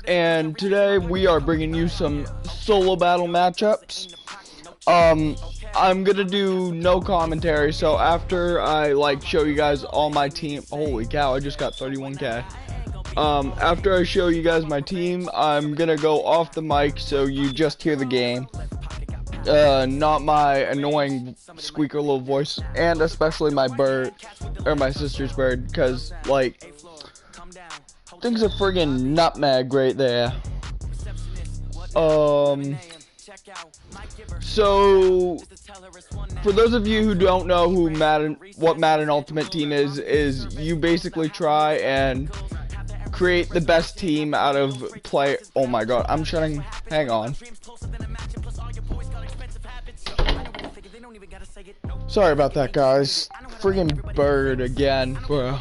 and today we are bringing you some solo battle matchups. I'm gonna do no commentary, so after I show you guys all my team, holy cow, I just got 31k. After I show you guys my team, I'm gonna go off the mic so you just hear the game. Not my annoying squeaker little voice, and especially my bird, or my sister's bird, because, things are friggin' nutmeg right there. So, for those of you who don't know what Madden Ultimate Team is you basically try and create the best team out of oh my god, hang on. Sorry about that, guys. Friggin' bird again, bro.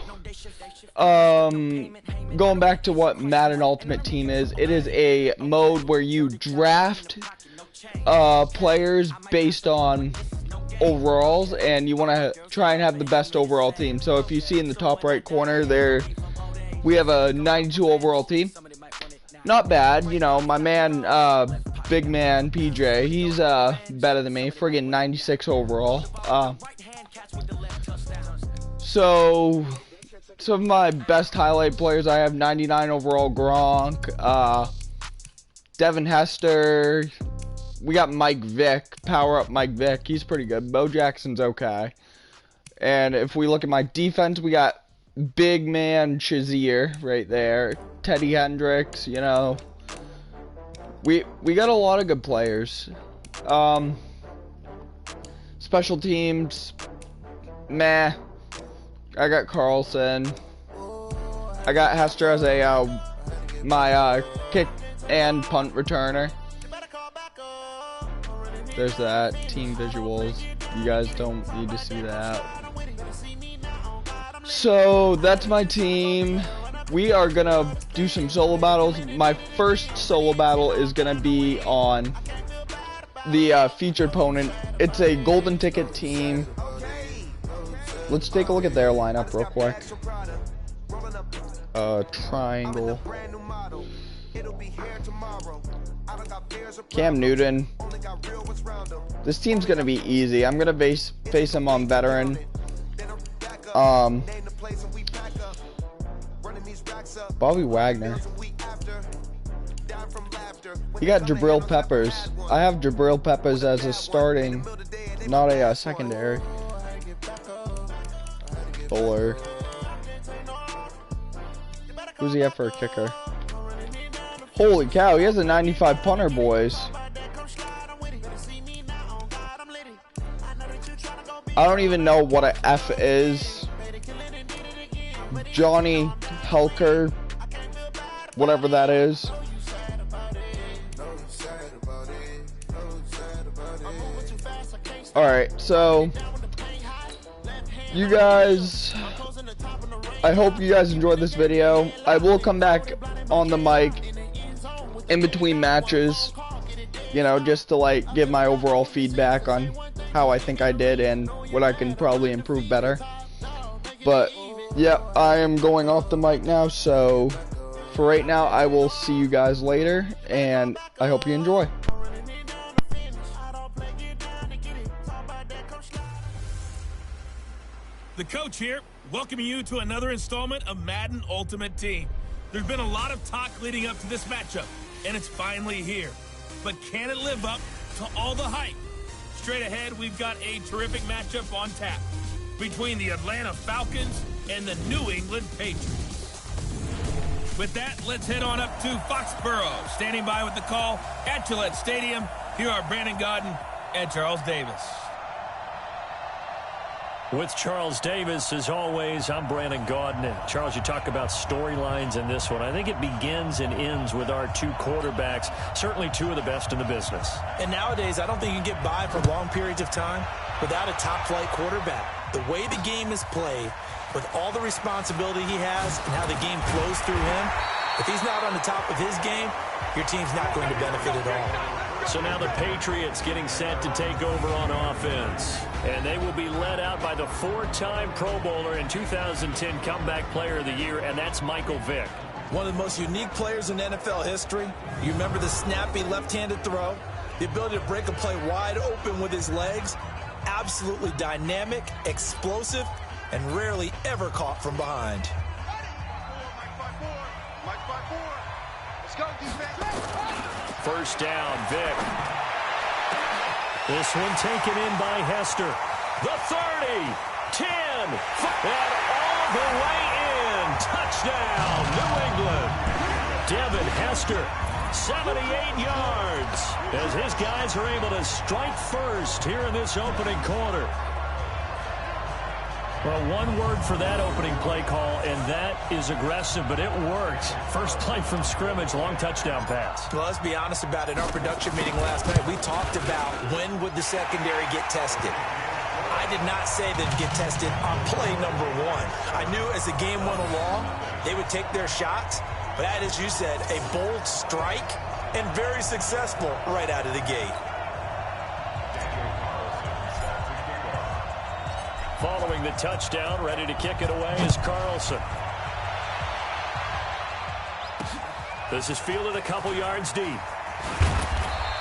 Going back to what Madden Ultimate Team is, it is a mode where you draft players based on overalls, and you want to try and have the best overall team. So if you see in the top right corner there, we have a 92 overall team. Not bad, you know, my man, big man PJ, he's better than me, friggin' 96 overall. So some of my best highlight players, I have 99 overall Gronk, Devin Hester, we got Mike Vick, power up Mike Vick, he's pretty good. Bo Jackson's okay. And if we look at my defense, we got big man Shazier right there, Teddy Hendricks, you know. We got a lot of good players. Special teams, meh. I got Carlson. I got Hester as my kick and punt returner. There's that. Team visuals. You guys don't need to see that. So that's my team. We are gonna do some solo battles. My first solo battle is gonna be on the featured opponent. It's a golden ticket team. Let's take a look at their lineup real quick. Triangle. Cam Newton. This team's gonna be easy. I'm gonna face him on veteran. Bobby Wagner. You got Jabril Peppers. I have Jabril Peppers as a starting, not a secondary. Fuller. Who's he have for a kicker? Holy cow, he has a 95 punter, boys. I don't even know what a F is. Johnny Helker, whatever that is. Alright, so you guys, I hope you guys enjoyed this video. I will come back on the mic in between matches, you know, just to give my overall feedback on how I think I did and what I can probably improve better. But yeah, I am going off the mic now, so for right now, I will see you guys later, and I hope you enjoy. The coach here, welcoming you to another installment of Madden Ultimate Team. There's been a lot of talk leading up to this matchup, and it's finally here. But can it live up to all the hype? Straight ahead, we've got a terrific matchup on tap between the Atlanta Falcons and the New England Patriots. With that, let's head on up to Foxborough. Standing by with the call at Gillette Stadium, here are Brandon Gaudin and Charles Davis. With Charles Davis, as always, I'm Brandon Gaudin. Charles, you talk about storylines in this one. I think it begins and ends with our two quarterbacks, certainly two of the best in the business. And nowadays, I don't think you can get by for long periods of time without a top-flight quarterback. The way the game is played, with all the responsibility he has and how the game flows through him, if he's not on the top of his game, your team's not going to benefit at all. So now the Patriots getting set to take over on offense. And they will be led out by the four-time Pro Bowler and 2010 Comeback Player of the Year, and that's Michael Vick. One of the most unique players in NFL history. You remember the snappy left-handed throw, the ability to break a play wide open with his legs. Absolutely dynamic, explosive, and rarely ever caught from behind. First down, Vic. This one taken in by Hester. The 30, 10, and all the way in. Touchdown, New England. Devin Hester, 78 yards, as his guys are able to strike first here in this opening quarter. Well, one word for that opening play call, and that is aggressive, but it worked. First play from scrimmage, long touchdown pass. Well, let's be honest about it. In our production meeting last night, we talked about when would the secondary get tested. I did not say they'd get tested on play number 1. I knew as the game went along, they would take their shots. But that, as you said, a bold strike and very successful right out of the gate. Following the touchdown, ready to kick it away is Carlson. This is fielded a couple yards deep.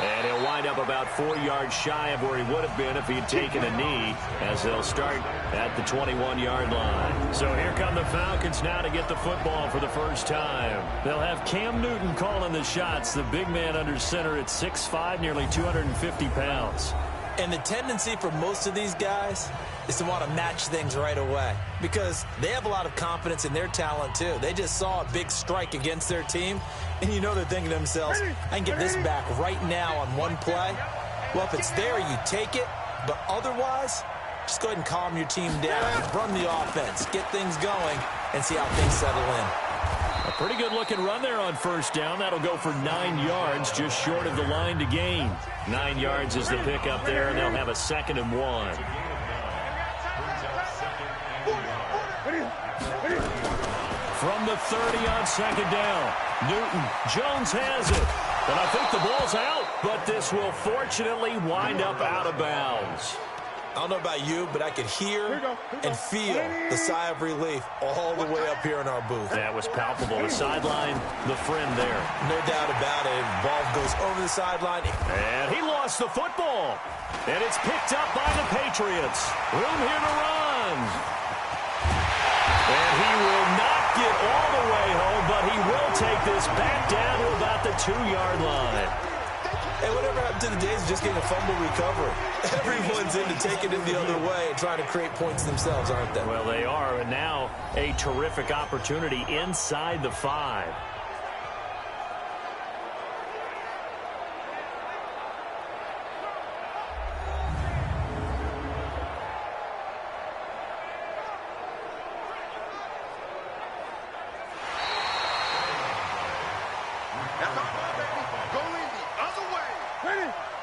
And he'll wind up about 4 yards shy of where he would have been if he had taken a knee, as they'll start at the 21-yard line. So here come the Falcons now to get the football for the first time. They'll have Cam Newton calling the shots, the big man under center at 6'5", nearly 250 pounds. And the tendency for most of these guys is to want to match things right away because they have a lot of confidence in their talent too. They just saw a big strike against their team, and you know they're thinking to themselves, I can get this back right now on one play. Well, if it's there, you take it, but otherwise, just go ahead and calm your team down, run the offense, get things going, and see how things settle in. A pretty good-looking run there on first down. That'll go for 9 yards, just short of the line to gain. 9 yards is the pickup there, and they'll have a 2nd and 1. From the 30 on 2nd down, Newton. Jones has it. And I think the ball's out, but this will fortunately wind up out of bounds. I don't know about you, but I could hear and feel the sigh of relief all the way up here in our booth. That was palpable. The sideline, the friend there. No doubt about it. Ball goes over the sideline. And he lost the football. And it's picked up by the Patriots. Room here to run. And he will not get all the way home, but he will take this back down to about the 2-yard line. Hey, whatever happened to the days of just getting a fumble recovery? Everyone's into taking it the other way and trying to create points themselves, aren't they? Well, they are, and now a terrific opportunity inside the 5.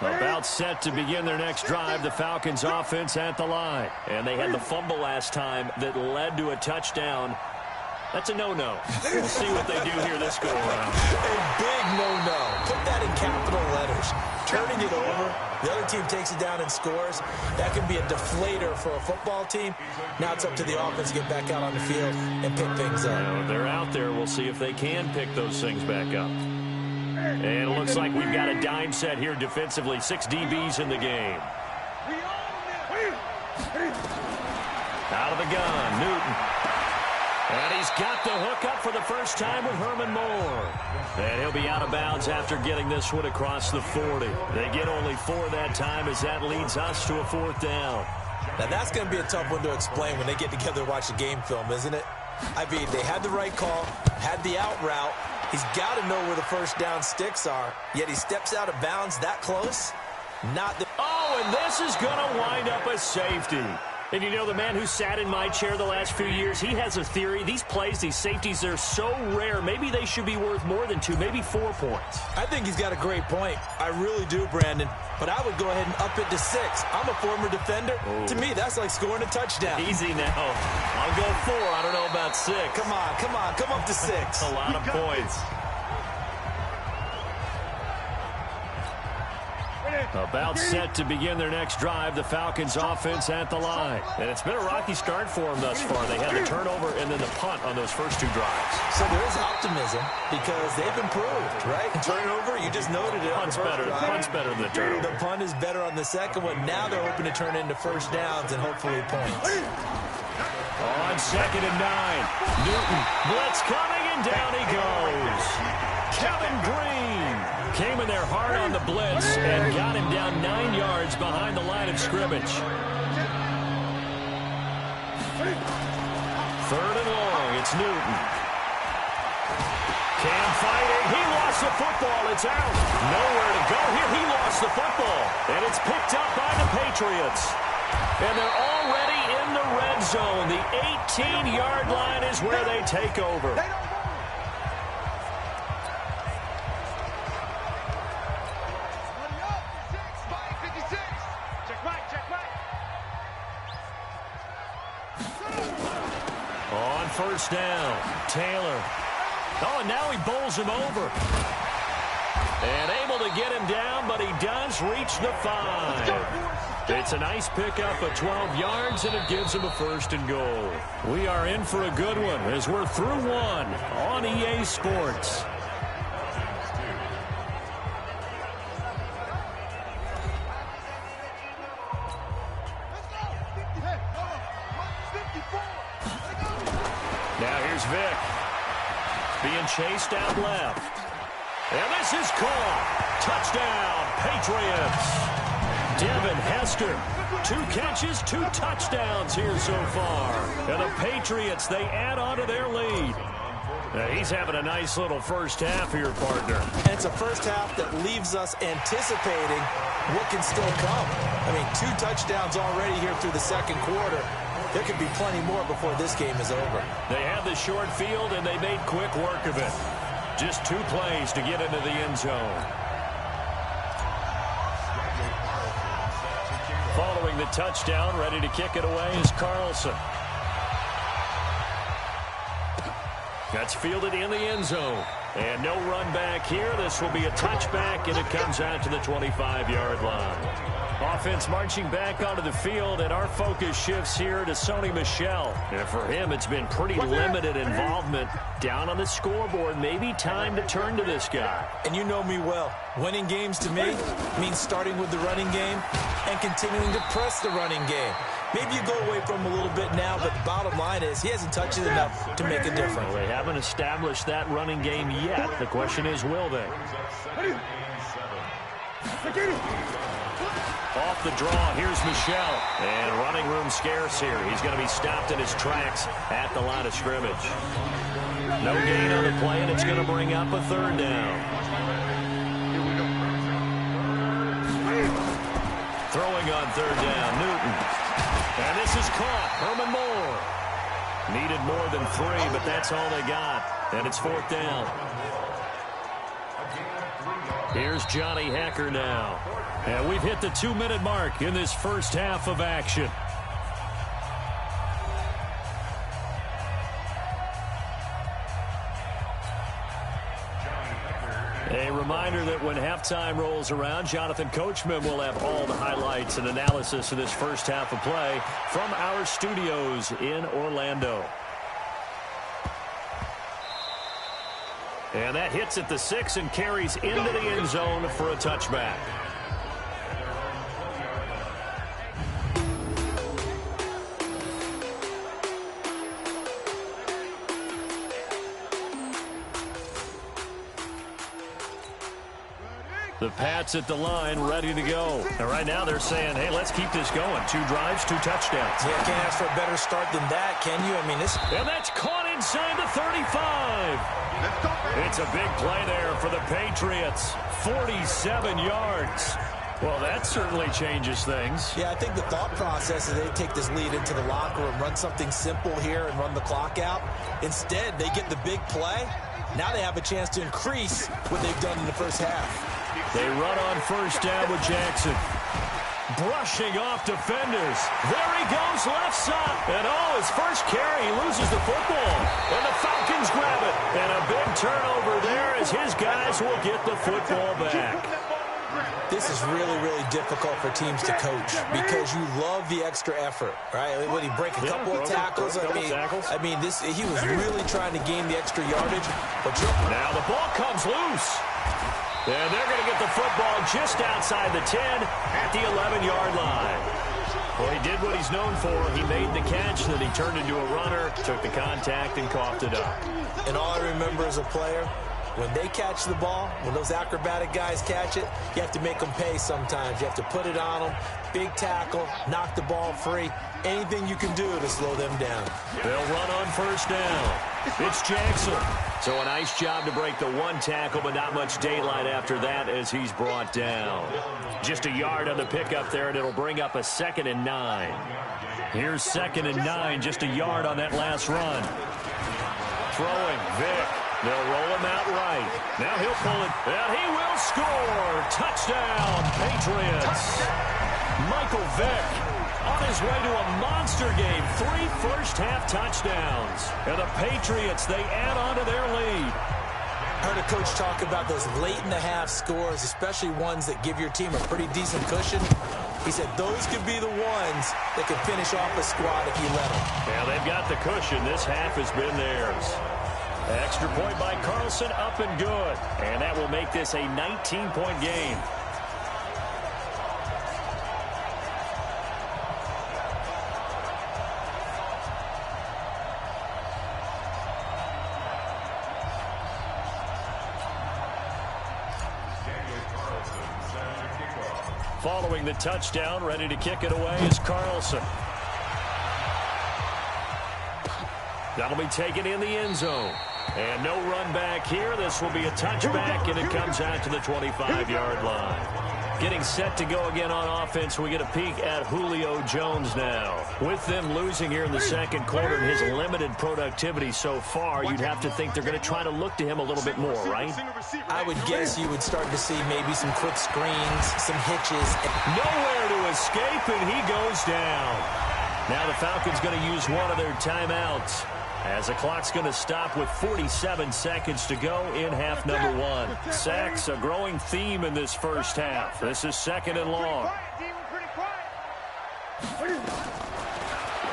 About set to begin their next drive, the Falcons offense at the line. And they had the fumble last time that led to a touchdown. That's a no-no. We'll see what they do here this go-around. A big no-no. Put that in capital letters. Turning it over, the other team takes it down and scores. That can be a deflator for a football team. Now it's up to the offense to get back out on the field and pick things up. Well, they're out there. We'll see if they can pick those things back up. And it looks like we've got a dime set here defensively. 6 DBs in the game. Out of the gun, Newton. And he's got the hook up for the first time with Herman Moore. And he'll be out of bounds after getting this one across the 40. They get only 4 that time as that leads us to a 4th down. Now that's going to be a tough one to explain when they get together and watch the game film, isn't it? I mean, they had the right call, had the out route. He's got to know where the first down sticks are, yet he steps out of bounds that close. Not the... Oh, and this is going to wind up a safety. And you know, the man who sat in my chair the last few years, he has a theory. These plays, these safeties, they're so rare. Maybe they should be worth more than 2, maybe 4 points. I think he's got a great point. I really do, Brandon. But I would go ahead and up it to 6. I'm a former defender. Ooh. To me, that's like scoring a touchdown. Easy now. I'll go 4. I don't know about 6. Come on. Come up to 6. A lot of points. About set to begin their next drive, the Falcons offense at the line. And it's been a rocky start for them thus far. They had the turnover and then the punt on those first two drives. So there is optimism because they've improved, right? Turnover, you just noted it. Punt's better than the turnover. The punt is better on the second one. Now they're hoping to turn into first downs and hopefully points. On 2nd and 9, Newton, blitz coming, and down he goes. Kevin Green came in there hard on the blitz and got him down 9 yards behind the line of scrimmage. 3rd and long, it's Newton. Cam fighting, he lost the football, it's out. Nowhere to go here, he lost the football. And it's picked up by the Patriots. And they're already in the red zone. The 18-yard line is where they take over. On 1st down, Taylor. Oh, and now he bowls him over. And able to get him down, but he does reach the 5. It's a nice pickup of 12 yards, and it gives him a 1st and goal. We are in for a good one as we're through one on EA Sports. Now here's Vick. Being chased out left. And this is caught. Touchdown, Patriots. Devin Hester. 2 catches, 2 touchdowns here so far. And the Patriots, they add on to their lead. Now he's having a nice little first half here, partner. And it's a first half that leaves us anticipating what can still come. I mean, 2 touchdowns already here through the second quarter. There could be plenty more before this game is over. They have the short field, and they made quick work of it. Just 2 plays to get into the end zone. Following the touchdown, ready to kick it away is Carlson. That's fielded in the end zone. And no run back here. This will be a touchback, and it comes out to the 25-yard line. Offense marching back onto the field, and our focus shifts here to Sony Michel. And for him, it's been pretty limited involvement down on the scoreboard. Maybe time to turn to this guy. And you know me well. Winning games to me means starting with the running game and continuing to press the running game. Maybe you go away from him a little bit now, but the bottom line is he hasn't touched it enough to make a difference. Well, they haven't established that running game yet. The question is, will they? Off the draw, here's Michel. And running room scarce here. He's going to be stopped in his tracks at the line of scrimmage. No gain on the play, and it's going to bring up a 3rd down. Throwing on 3rd down, Newton. And this is caught. Herman Moore. Needed more than 3, but that's all they got. And it's 4th down. Here's Johnny Hecker now. And we've hit the 2-minute mark in this first half of action. A reminder that when halftime rolls around, Jonathan Coachman will have all the highlights and analysis of this first half of play from our studios in Orlando. And that hits at the 6 and carries into the end zone for a touchback. The Pats at the line, ready to go. And right now they're saying, hey, let's keep this going. 2 drives, 2 touchdowns. Yeah, can't ask for a better start than that, can you? I mean, this... And that's caught inside the 35. It's a big play there for the Patriots. 47 yards. Well, that certainly changes things. Yeah, I think the thought process is they take this lead into the locker room, run something simple here and run the clock out. Instead, they get the big play. Now they have a chance to increase what they've done in the first half. They run on 1st down with Jackson. Brushing off defenders. There he goes, left side. And his first carry, he loses the football. And the Falcons grab it. And a big turnover there as his guys will get the football back. This is is really, really difficult for teams to coach because you love the extra effort, right? When he break a couple of tackles, he was really trying to gain the extra yardage. But now the ball comes loose. And they're going to get the football just outside the 10 at the 11-yard line. Well, he did what he's known for. He made the catch, then he turned into a runner, took the contact, and coughed it up. And all I remember as a player, when they catch the ball, when those acrobatic guys catch it, you have to make them pay sometimes. You have to put it on them, big tackle, knock the ball free. Anything you can do to slow them down. They'll run on first down. It's Jackson. So a nice job to break the one tackle, but not much daylight after that as he's brought down. Just a yard on the pickup there, and it'll bring up a 2nd and 9. Here's 2nd and 9, just a yard on that last run. Throwing, Vick. They'll roll him out right. Now he'll pull it, and he will score. Touchdown, Patriots. Michael Vick on his way to a monster game. 3 first-half touchdowns. And the Patriots, they add on to their lead. I heard a coach talk about those late-in-the-half scores, especially ones that give your team a pretty decent cushion. He said those could be the ones that could finish off a squad if you let them. Yeah, they've got the cushion. This half has been theirs. Extra point by Carlson, up and good. And that will make this a 19-point game. Following the touchdown, ready to kick it away is Carlson. That'll be taken in the end zone. And no run back here. This will be a touchback, and it comes out to the 25-yard line. Getting set to go again on offense, we get a peek at Julio Jones now. With them losing here in the second quarter and his limited productivity so far, you'd have to think they're going to try to look to him a little bit more, right? I would guess you would start to see maybe some quick screens, some hitches. Nowhere to escape, and he goes down. Now the Falcons going to use one of their timeouts, as the clock's going to stop with 47 seconds to go in half number 1. Sacks, a growing theme in this first half. This is 2nd and long.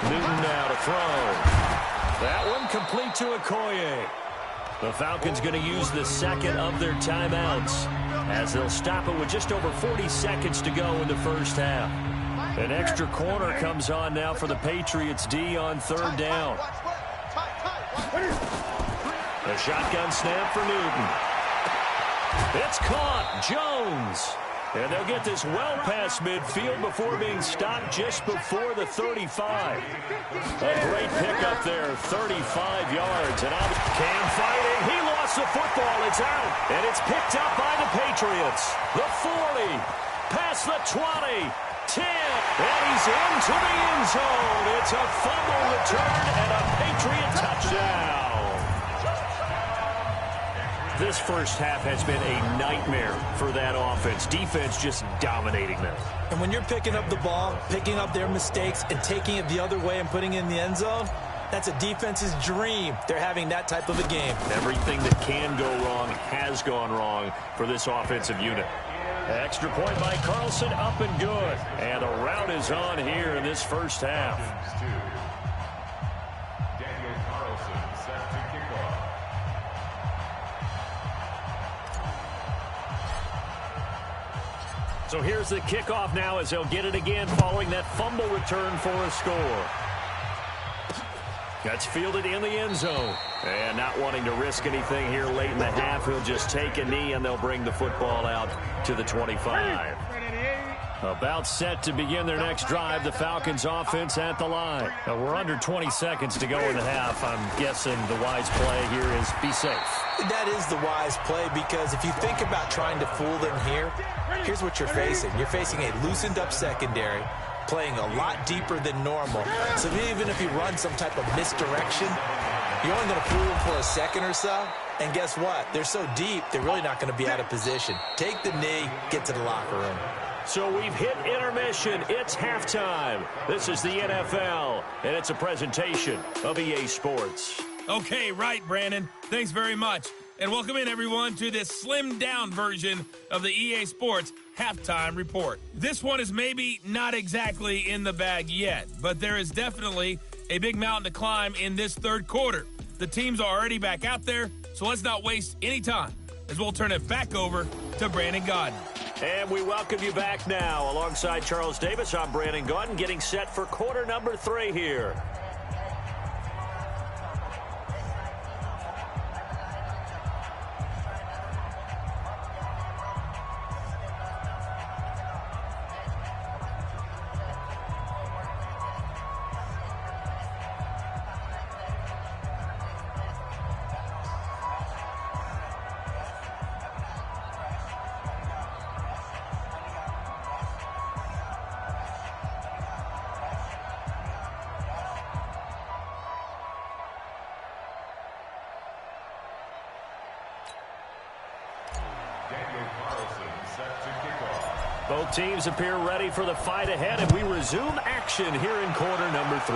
Newton now to throw. That one complete to Okoye. The Falcons going to use the second of their timeouts, as they'll stop it with just over 40 seconds to go in the first half. An extra corner comes on now for the Patriots D on 3rd down. A shotgun snap for Newton. It's caught. Jones. And they'll get this well past midfield before being stopped just before the 35. A great pickup there, 35 yards. And Cam fighting. He lost the football. It's out. And it's picked up by the Patriots. The 40. Past the 20. 10. And he's into the end zone. It's a fumble return and a Patriot touchdown. This first half has been a nightmare for that offense. Defense just dominating them. And when you're picking up the ball, picking up their mistakes, and taking it the other way and putting it in the end zone, that's a defense's dream. They're having that type of a game. Everything that can go wrong has gone wrong for this offensive unit. Extra point by Carlson, up and good. And a rout is on here in this first half. So here's the kickoff now as they'll get it again following that fumble return for a score. That's fielded in the end zone. And not wanting to risk anything here late in the half, he'll just take a knee and they'll bring the football out to the 25. About set to begin their next drive, the Falcons offense at the line. Now we're under 20 seconds to go in the half. I'm guessing the wise play here is be safe. That is the wise play, because if you think about trying to fool them here, here's what you're facing. You're facing a loosened up secondary, playing a lot deeper than normal. So even if you run some type of misdirection, you're only going to fool them for a second or so. And guess what? They're so deep, they're really not going to be out of position. Take the knee, get to the locker room. So we've hit intermission. It's halftime. This is the NFL, and it's a presentation of EA Sports. Okay, right, Brandon. Thanks very much. and welcome in everyone to this slimmed down version of the EA Sports Halftime Report. This one is maybe not exactly in the bag yet, but there is definitely a big mountain to climb in this third quarter. The teams are already back out there, so let's not waste any time as we'll turn it back over to Brandon Gaudin. And we welcome you back now. Alongside Charles Davis, I'm Brandon Gaudin, getting set for quarter number 3 here. Both teams appear ready for the fight ahead, and we resume action here in quarter number 3.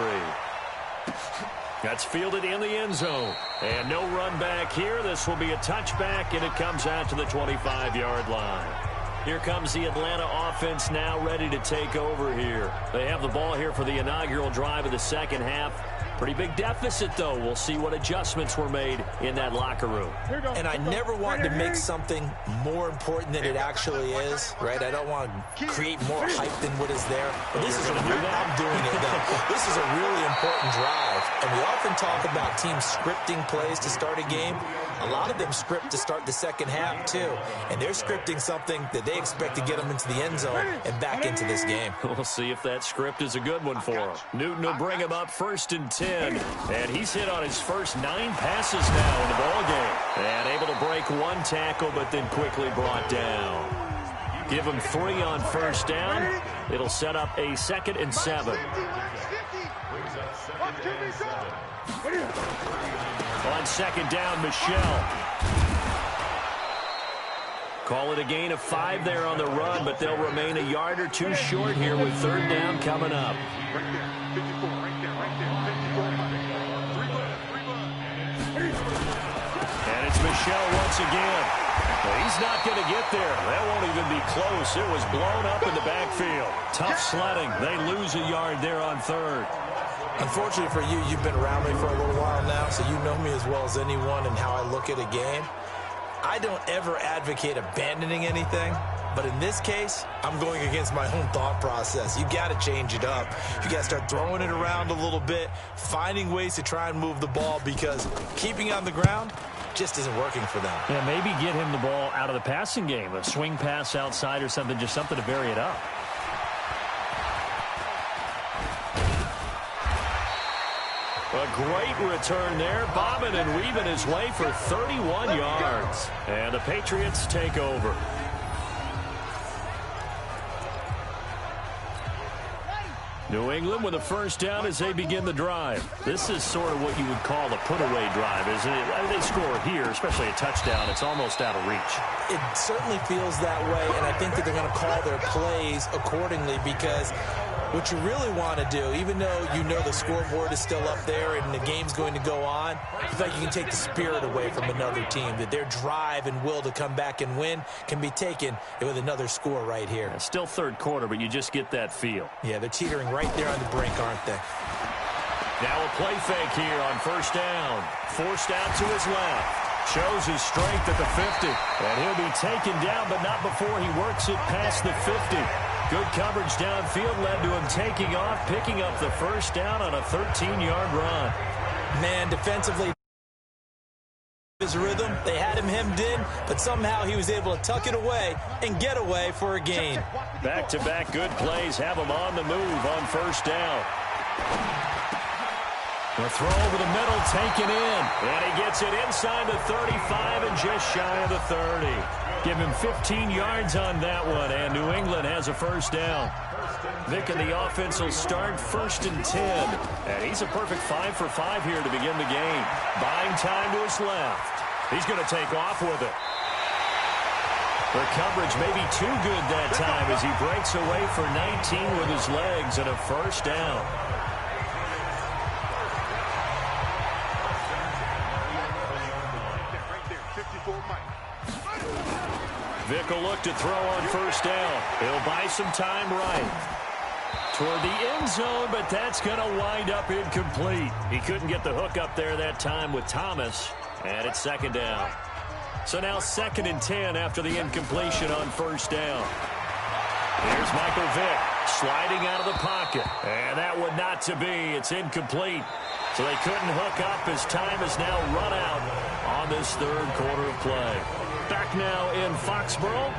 That's fielded in the end zone. And no run back here. This will be a touchback, and it comes out to the 25-yard line. Here comes the Atlanta offense now ready to take over here. They have the ball here for the inaugural drive of the second half. Pretty big deficit, though. We'll see what adjustments were made in that locker room. And I never want to make something more important than it actually is, right? I don't want to create more hype than what is there. But this is I'm doing it, though. This is a really important drive. And we often talk about teams scripting plays to start a game. A lot of them script to start the second half, too. And they're scripting something that they expect to get them into the end zone and back into this game. We'll see if that script is a good one for him. Newton will bring him up 1st and 10. And he's hit on his first 9 passes now in the ball game. And able to break 1 tackle, but then quickly brought down. Give him 3 on 1st down. It'll set up a 2nd and 7. On 2nd down, Michelle. Call it a gain of 5 there on the run, but they'll remain a yard or 2 short here with 3rd down coming up. And it's Michelle once again. Well, he's not going to get there. That won't even be close. It was blown up in the backfield. Tough sledding. They lose a yard there on 3rd. Unfortunately for you, you've been around me for a little while now, so you know me as well as anyone and how I look at a game. I don't ever advocate abandoning anything, but in this case, I'm going against my own thought process. You got to change it up. You got to start throwing it around a little bit, finding ways to try and move the ball, because keeping it on the ground just isn't working for them. Yeah, maybe get him the ball out of the passing game, a swing pass outside or something, just something to vary it up. A great return there, bobbing and weaving his way for 31 yards. And the Patriots take over. New England with a 1st down as they begin the drive. This is sort of what you would call a put-away drive, isn't it? They score here, especially a touchdown. It's almost out of reach. It certainly feels that way, and I think that they're going to call their plays accordingly, because what you really want to do, even though you know the scoreboard is still up there and the game's going to go on, you feel like you can take the spirit away from another team, that their drive and will to come back and win can be taken with another score right here. It's still 3rd quarter, but you just get that feel. Yeah, they're teetering right there on the brink, aren't they? Now a play fake here on 1st down. Forced out to his left. Shows his strength at the 50. And he'll be taken down, but not before he works it past the 50. Good coverage downfield led to him taking off, picking up the 1st down on a 13-yard run. Man, defensively, his rhythm, they had him hemmed in, but somehow he was able to tuck it away and get away for a gain. Back-to-back good plays have him on the move on 1st down. The throw over the middle, taken in. And he gets it inside the 35 and just shy of the 30. Give him 15 yards on that one, and New England has a 1st down. Vic and the offense will start 1st and 10. And he's a perfect 5 for 5 here to begin the game. Buying time to his left. He's going to take off with it. The coverage may be too good that time as he breaks away for 19 with his legs and a 1st down. Vick will look to throw on first down. He'll buy some time right toward the end zone, but that's going to wind up incomplete. He couldn't get the hook up there that time with Thomas, and it's second down. So now 2nd and 10 after the incompletion on first down. Here's Michael Vick sliding out of the pocket, and that one not to be. It's incomplete. So they couldn't hook up as time is now run out on this third quarter of play. Back now in Foxborough.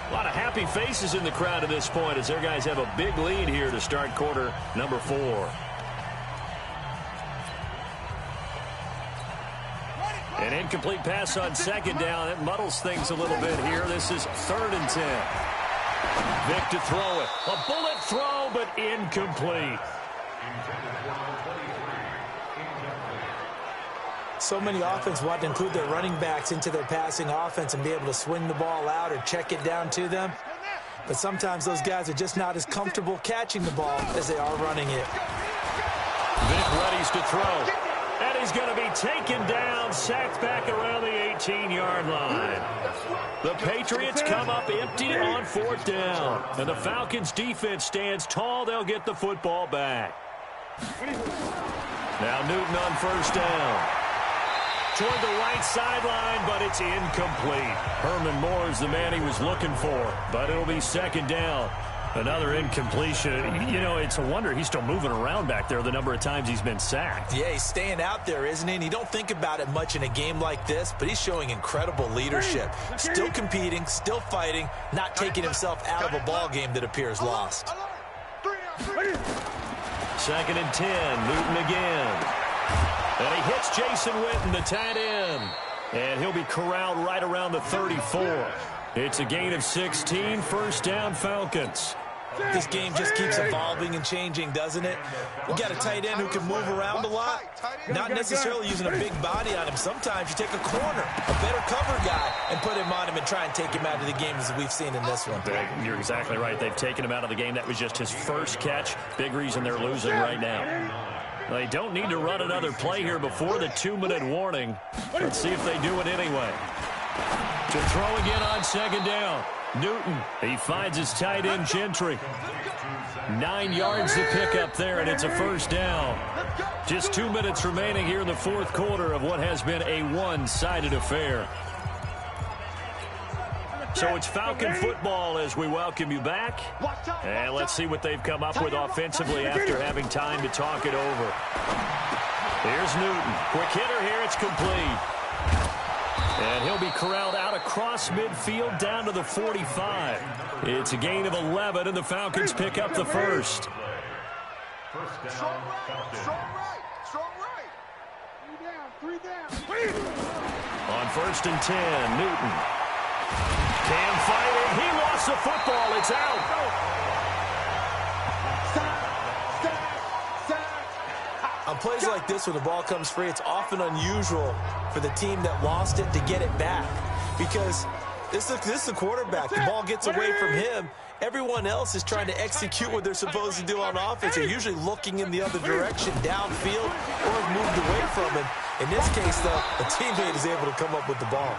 A lot of happy faces in the crowd at this point as their guys have a big lead here to start quarter number 4. An incomplete pass on second down. It muddles things a little bit here. This is 3rd and 10. Vick to throw it. A bullet throw, but incomplete. So many offenses want to include their running backs into their passing offense and be able to swing the ball out or check it down to them. But sometimes those guys are just not as comfortable catching the ball as they are running it. Vick readies to throw. And he's going to be taken down, sacked back around the 18-yard line. The Patriots come up empty on 4th down. And the Falcons' defense stands tall. They'll get the football back. Now Newton on first down. Toward the right sideline, but it's incomplete. Herman Moore is the man he was looking for, but it'll be 2nd down. Another incompletion. You know, it's a wonder he's still moving around back there the number of times he's been sacked. Yeah, he's staying out there, isn't he? And you don't think about it much in a game like this, but he's showing incredible leadership. Still competing, still fighting, not taking himself out of a ball game that appears lost. 2nd and 10, Newton again. And he hits Jason Witten, the tight end. And he'll be corralled right around the 34. It's a gain of 16, 1st down Falcons. This game just keeps evolving and changing, doesn't it? You got a tight end who can move around a lot, not necessarily using a big body on him. Sometimes you take a corner, a better cover guy, and put him on him and try and take him out of the game as we've seen in this one. You're exactly right. They've taken him out of the game. That was just his first catch. Big reason they're losing right now. They don't need to run another play here before the 2-minute warning. Let's see if they do it anyway. To throw again on 2nd down. Newton, he finds his tight end Gentry. 9 yards to pick up there, and it's a 1st down. Just 2 minutes remaining here in the 4th quarter of what has been a one-sided affair. So it's Falcon football as we welcome you back. And let's see what they've come up with offensively after having time to talk it over. Here's Newton. Quick hitter here. It's complete. And he'll be corralled out across midfield down to the 45. It's a gain of 11, and the Falcons pick up the first. Strong right. 3 down. On 1st and 10, Newton. Cam fighting. He lost the football. It's out. On plays like this, when the ball comes free, it's often unusual for the team that lost it to get it back. Because this is the quarterback. The ball gets away from him. Everyone else is trying to execute what they're supposed to do on offense. They're usually looking in the other direction, downfield, or have moved away from it. In this case, though, a teammate is able to come up with the ball.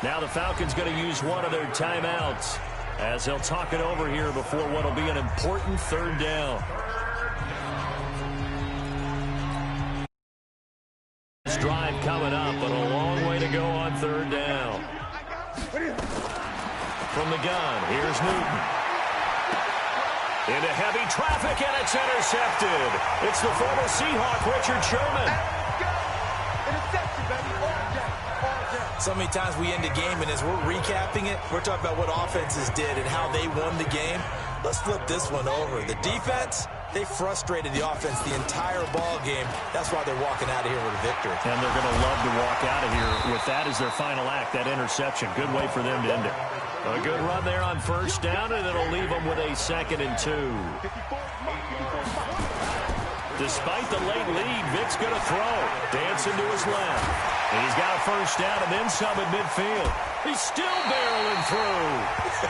Now the Falcons going to use one of their timeouts as they'll talk it over here before what will be an important 3rd down. This drive coming up, but a long way to go on 3rd down. From the gun, here's Newton. Into heavy traffic, and it's intercepted. It's the former Seahawk, Richard Sherman. So many times we end a game, and as we're recapping it, we're talking about what offenses did and how they won the game. Let's flip this one over. The defense, they frustrated the offense the entire ball game. That's why they're walking out of here with a victory. And they're going to love to walk out of here with that as their final act, that interception. Good way for them to end it. A good run there on 1st down, and it'll leave them with a 2nd and 2. Despite the late lead, Vick's going to throw. Dancing to his left. He's got a 1st down and then some at midfield. He's still barreling through.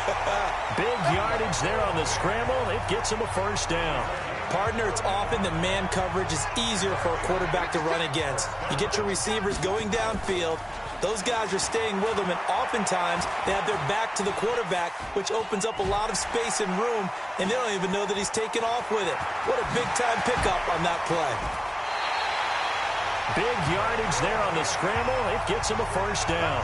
Big yardage there on the scramble. It gets him a first down. Partner, it's often that man coverage is easier for a quarterback to run against. You get your receivers going downfield. Those guys are staying with them, and oftentimes they have their back to the quarterback, which opens up a lot of space and room, and they don't even know that he's taken off with it. What a big-time pickup on that play. Big yardage there on the scramble. It gets him a first down.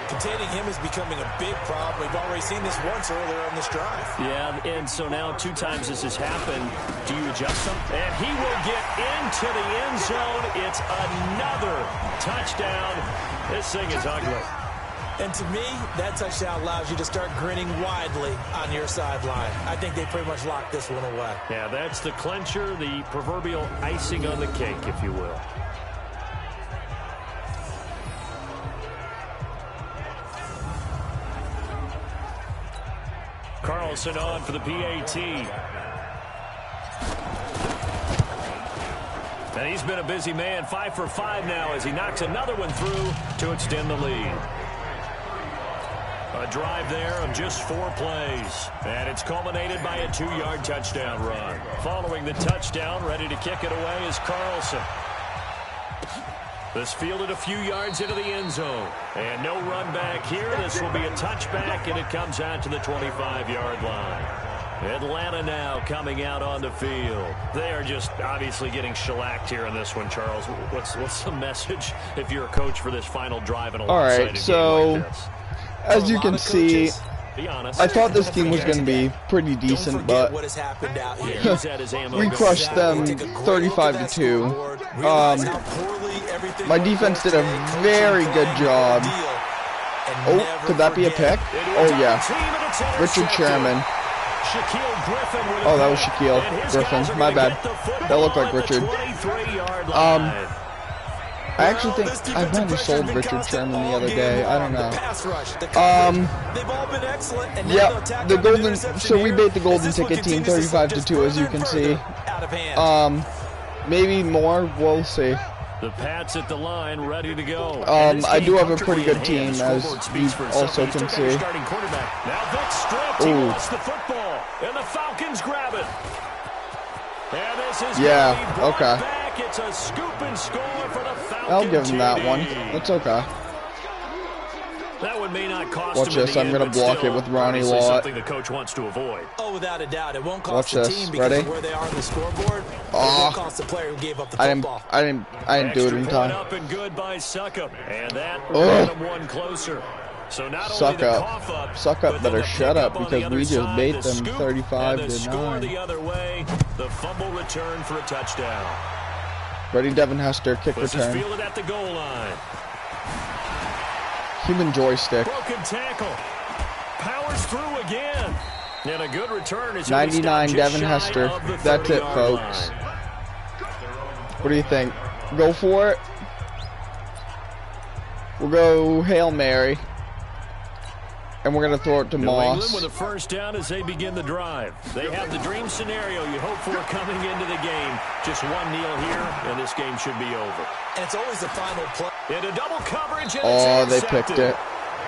Containing him is becoming a big problem. We've already seen this once earlier on this drive. Yeah, and so now 2 times this has happened. Do you adjust him? And he will get into the end zone. It's another touchdown. This thing is ugly. And to me, that touchdown allows you to start grinning widely on your sideline. I think they pretty much locked this one away. Yeah, that's the clincher, the proverbial icing on the cake, if you will. Carlson on for the PAT. And he's been a busy man, 5 for 5 now as he knocks another one through to extend the lead. A drive there of just 4 plays. And it's culminated by a 2-yard touchdown run. Following the touchdown, ready to kick it away is Carlson. This fielded a few yards into the end zone. And no run back here. This will be a touchback, and it comes out to the 25-yard line. Atlanta now coming out on the field. They are just obviously getting shellacked here in this one, Charles. What's the message if you're a coach for this final drive in a lopsided game like this? As you can see, I thought this team was going to be pretty decent, but we crushed them 35-2. My defense did a very good job. Oh, could that be a pick? Oh, yeah. Richard Sherman. Oh, that was Shaquille Griffin. My bad. That looked like Richard. I actually think I might have sold Richard Sherman the other day. I don't know. Yeah, the golden. So we bait the golden ticket team 35-2, as you can see. Maybe more. We'll see. The Pats at the line, ready to go. I do have a pretty good team, as you also can see. Now Vic stripped. He lost the football, and the Falcons grab it. And this is okay. Back. It's a scoop and score for the Falcons. I'll give him that one. That's okay. That one may not cost Watch this. I'm going to block it with Ronnie Lott. Something the coach wants to avoid. Oh, without a doubt. It won't cost the team because of where they are on the scoreboard. It won't cost the player who gave up the football. I didn't do it in time. Up and good by Suckup. And that brought him one closer. So not only the cough up, Suckup better shut up because we just bait them 35-9. The other way, the fumble return for a touchdown. Ready, Devin Hester, kick return. Fielded at the goal line. Human joystick. Broken tackle. Powers through again. And a good return is 99 Devin Hester. That's it, folks. What do you think? Go for it? We'll go Hail Mary. And we're going to throw it to Moss. New England with a first down as they begin the drive. They have the dream scenario you hope for coming into the game. Just one kneel here, and this game should be over. And it's always the final play. Into double coverage, and oh, they picked it.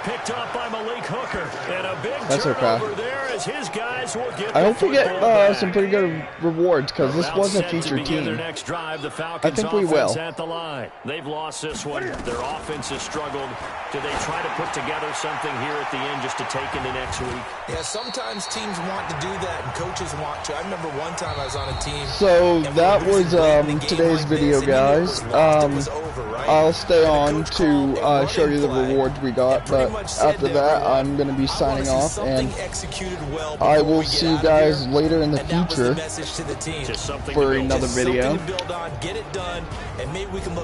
Picked up by Malik Hooker. And a big That's turnover okay. there as his guys will get I hope we get back. some pretty good rewards because this was a featured team. Their next drive, the Falcons I think we will. At the line. They've lost this one. Their offense has struggled. Do they try to put together something here at the end just to take into next week? Yeah, sometimes teams want to do that and coaches want to. I remember one time I was on a team. So that was today's video, guys. I'll stay on to show you the rewards we got, but after that I'm going to be signing off, and I will see you guys later in the future for another video.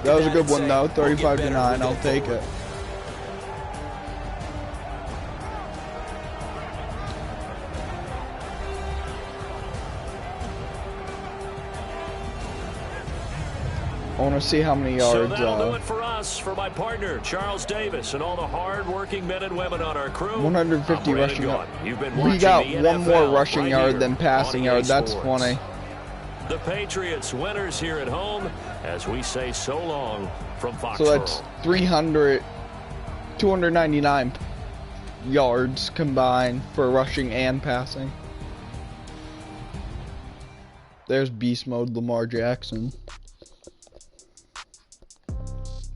That was a good one though, 35-9, I'll take it. I want to see how many yards. So that'll do it for us, for my partner, Charles Davis, and all the hard-working men and women on our crew. 150 rushing yards. We got one more rushing yard than passing yard. That's funny. The Patriots winners here at home, as we say so long from Foxborough. So that's 299 yards combined for rushing and passing. There's beast mode Lamar Jackson.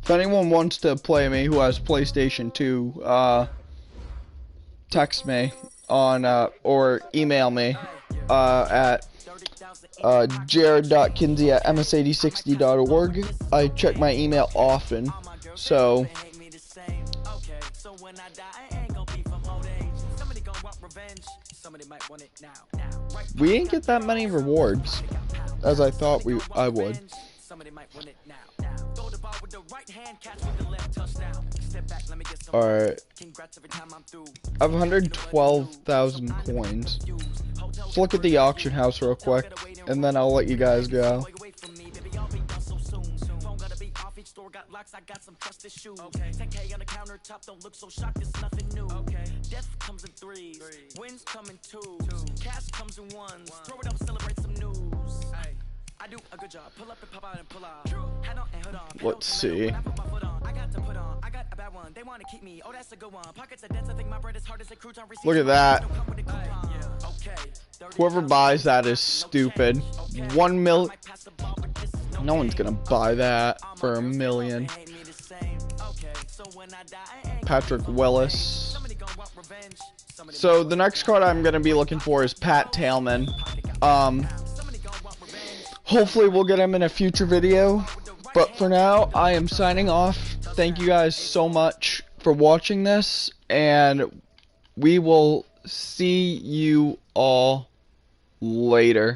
If anyone wants to play me who has PlayStation 2, text me on or email me at jared.kinsey@ms8060.org. I check my email often, so we didn't get that many rewards as I thought I would. Alright. I have 112,000 coins. Let's look at the auction house real quick, and then I'll let you guys go. I got some trusted shoes. 10K on the countertop, don't look so shocked, it's nothing new. Death comes in threes, wins come in twos, cash comes in ones. Throw it up, celebrate some news. I do a good job. Pull up and pop out and pull out. Head on and hood on. Let's see. Look at that. Whoever buys that is stupid. 1 mil. No one's gonna buy that for $1 million. Patrick Willis. So the next card I'm gonna be looking for is Pat Tailman. Hopefully we'll get him in a future video. But for now, I am signing off. Thank you guys so much for watching this, and we will see you all later.